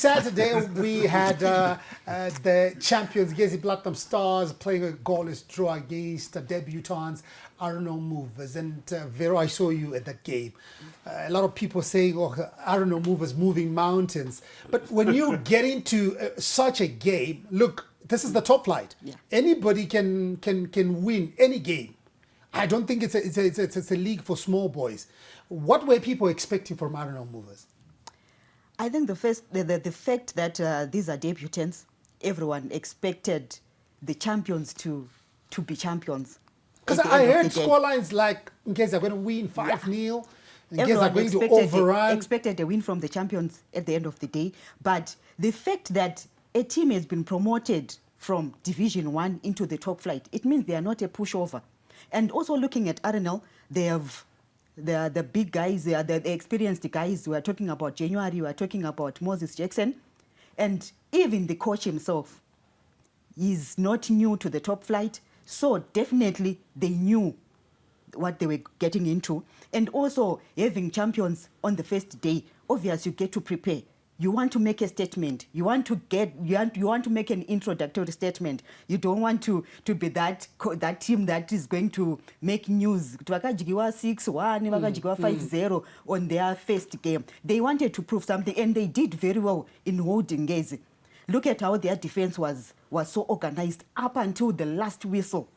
Saturday, we had the champions, Gezi Platinum Stars, playing a goalless draw against the debutants, Arno Movers. And Vero, I saw you at that game. A lot of people saying, oh, Arno Movers moving mountains. But when you get into such a game, look, this is the top flight. Yeah. Anybody can win any game. I don't think it's a league for small boys. What were people expecting from Arno Movers? I think the fact that these are debutants, everyone expected the champions to be champions. Because I heard scorelines like, in case they're going to win 5-0, in case they're going to overrun. Expected a win from the champions at the end of the day. But the fact that a team has been promoted from Division 1 into the top flight, it means they are not a pushover. And also looking at Arsenal, they are the big guys, they are the experienced guys. We are talking about January, we are talking about Moses Jackson. And even the coach himself is not new to the top flight. So definitely they knew what they were getting into. And also having champions on the first day, obviously you get to prepare. You want to make a statement. You want to make an introductory statement. You don't want to be that team that is going to make news. Vakajigiwa 6-1, vakajigiwa 5-0 on their first game. They wanted to prove something, and they did very well in holding Gezi. Look at how their defense was so organized up until the last whistle.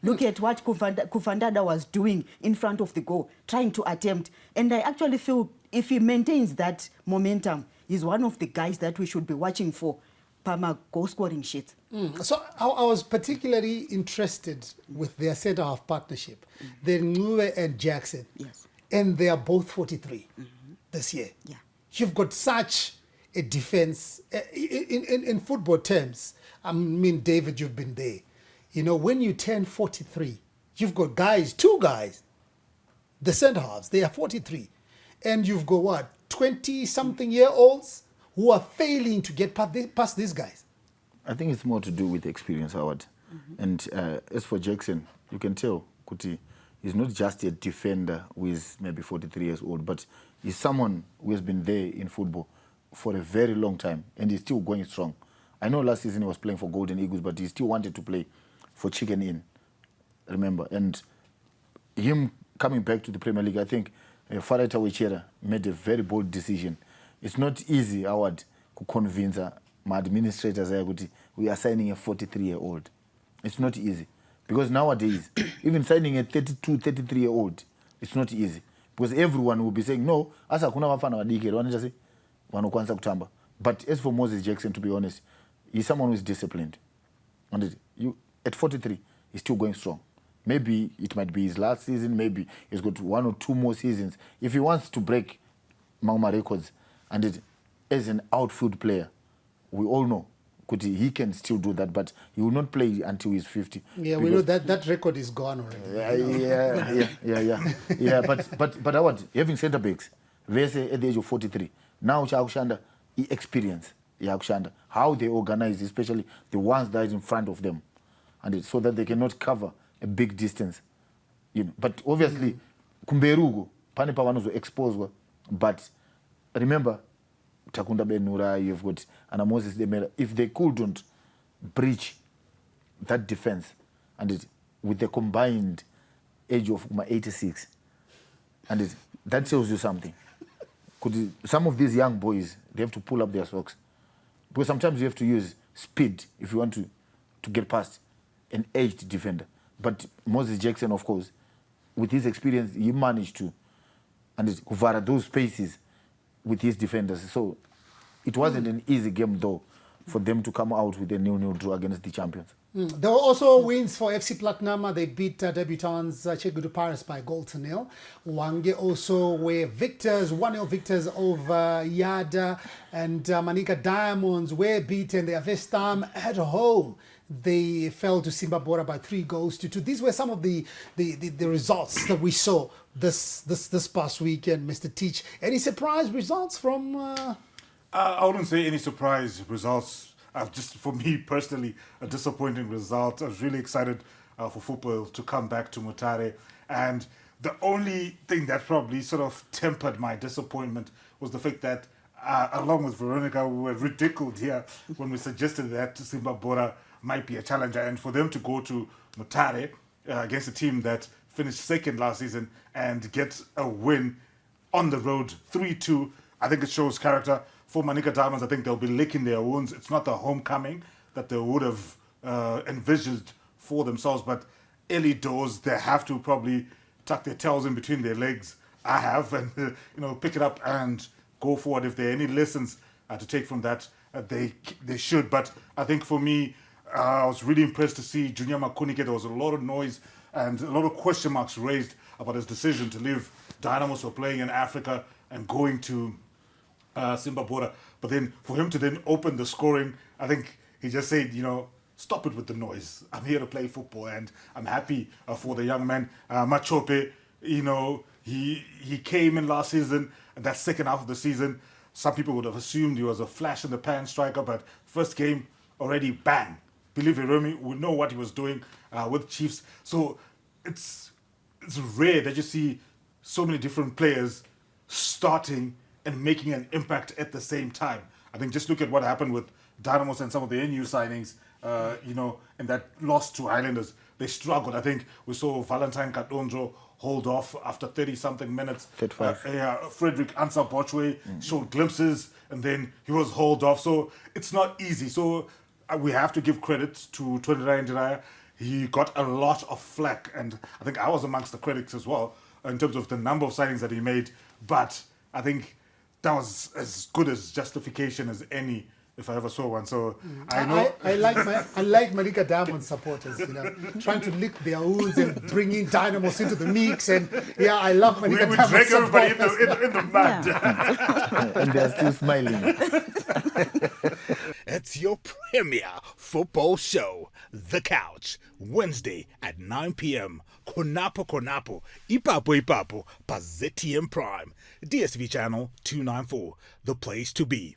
Look at what Kufandada was doing in front of the goal, trying to attempt. And I actually feel if he maintains that momentum, he's one of the guys that we should be watching for Parma goal-scoring sheet. So I was particularly interested with their centre-half partnership, the Ngube and Jackson. Yes. And they are both 43 this year. Yeah. You've got such a defense. In football terms, I mean, David, you've been there. You know, when you turn 43, you've got two guys, the centre-halves, they are 43. And you've got what, 20-something-year-olds who are failing to get past these guys? I think it's more to do with experience, Howard. And as for Jackson, you can tell Kuti is not just a defender who is maybe 43 years old, but he's someone who has been there in football for a very long time, and he's still going strong. I know last season he was playing for Golden Eagles, but he still wanted to play for Chicken Inn, remember? And him coming back to the Premier League, I think Farata Wechera made a very bold decision. It's not easy, Howard, to convince my administrators that we are signing a 43-year-old. It's not easy. Because nowadays, even signing a 32, 33-year-old, it's not easy. Because everyone will be saying, no, asa kuna wafana wadikere, wanajasi, wanokwanza kutamba. But as for Moses Jackson, to be honest, he's someone who is disciplined. And at 43, he's still going strong. Maybe it might be his last season, maybe he's got 1 or 2 more seasons. If he wants to break Mauma records, and as an outfield player, we all know he can still do that, but he will not play until he's 50. Yeah, we know that record is gone already. Yeah. But Howard, having centre backs, Vese at the age of 43, now Chakushanda, he experience how they organize, especially the ones that are in front of them, and so that they cannot cover a big distance, you know. But obviously, Kumberugo, Pane Pawanozo exposed, but remember, Takunda Benura, you've got Anna Moses Demera. If they couldn't breach that defense, and with the combined age of 86, and that tells you something. Some of these young boys, they have to pull up their socks. Because sometimes you have to use speed if you want to get past an aged defender. But Moses Jackson, of course, with his experience, he managed to cover those spaces with his defenders. So it wasn't an easy game, though, for them to come out with a 0-0 draw against the champions. There were also wins for FC Platinum. They beat debutants Chegudu Paris by 0-0. Wange also were victors, 1-0 victors over Yada, and Manika Diamonds were beaten their first time at home. They fell to Simba Bora by 3-2. These were some of the results that we saw this past weekend, Mr. Teach. Any surprise results from? I wouldn't say any surprise results. Just for me personally, a disappointing result. I was really excited for football to come back to Mutare, and the only thing that probably sort of tempered my disappointment was the fact that along with Veronica, we were ridiculed here when we suggested that Simba Bora might be a challenger. And for them to go to Mutare against a team that finished second last season and get a win on the road, 3-2, I think it shows character. For Manica Diamonds, I think they'll be licking their wounds. It's not the homecoming that they would have envisioned for themselves, but early doors, they have to probably tuck their tails in between their legs. I have, and pick it up and go forward. If there are any lessons to take from that, they should. But I think for me, I was really impressed to see Junior Makunike. There was a lot of noise and a lot of question marks raised about his decision to leave Dynamos for playing in Africa and going to Simba Bora. But then for him to then open the scoring, I think he just said, stop it with the noise. I'm here to play football, and I'm happy for the young man. Machope, he came in last season, and that second half of the season, some people would have assumed he was a flash in the pan striker, but first game already bang. Believe it, Remy, we know what he was doing with Chiefs. So it's rare that you see so many different players starting and making an impact at the same time. I think just look at what happened with Dynamos and some of their new signings, and that loss to Highlanders. They struggled. I think we saw Valentine Katonjo hold off after 30-something minutes. 35. Frederick Ansa Bochwe showed glimpses, and then he was hauled off. So it's not easy. So we have to give credit to Twenty Nine. He got a lot of flack, and I think I was amongst the critics as well in terms of the number of signings that he made. But I think that was as good as justification as any, if I ever saw one. So I know I like Manica Diamond supporters, trying to lick their wounds and bringing Dynamos into the mix. And yeah, I love Manica we Diamond drag supporters. everybody in the mud. And they're still smiling. It's your premier football show, The Couch, Wednesday at 9 p.m. Konapo, Ipapo, Pazetium Prime, DSV channel 294, the place to be.